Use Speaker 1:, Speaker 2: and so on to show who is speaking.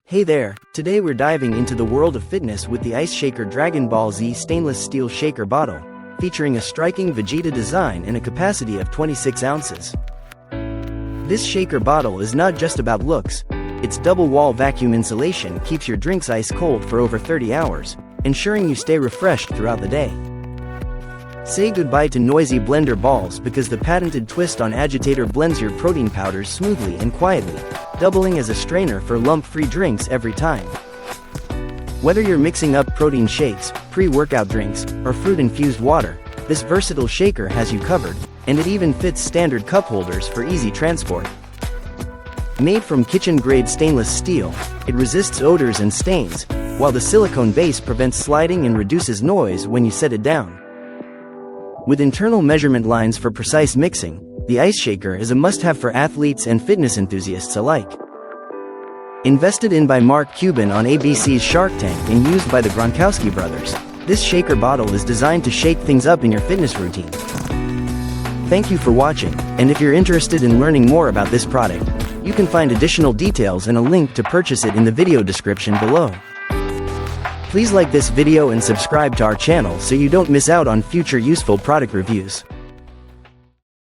Speaker 1: Hey there, today we're diving into the world of fitness with the Ice Shaker Dragon Ball Z stainless steel shaker bottle, featuring a striking Vegeta design and a capacity of 26 ounces. This shaker bottle is not just about looks, its double-wall vacuum insulation keeps your drinks ice cold for over 30 hours, ensuring you stay refreshed throughout the day. Say goodbye to noisy blender balls because the patented twist on agitator blends your protein powders smoothly and quietly, doubling as a strainer for lump-free drinks every time. Whether you're mixing up protein shakes, pre-workout drinks, or fruit-infused water, this versatile shaker has you covered, and it even fits standard cup holders for easy transport. Made from kitchen-grade stainless steel, it resists odors and stains, while the silicone base prevents sliding and reduces noise when you set it down. With internal measurement lines for precise mixing, the Ice Shaker is a must-have for athletes and fitness enthusiasts alike. Invested in by Mark Cuban on ABC's Shark Tank and used by the Gronkowski Brothers, this shaker bottle is designed to shake things up in your fitness routine. Thank you for watching, and if you're interested in learning more about this product, you can find additional details and a link to purchase it in the video description below. Please like this video and subscribe to our channel so you don't miss out on future useful product reviews.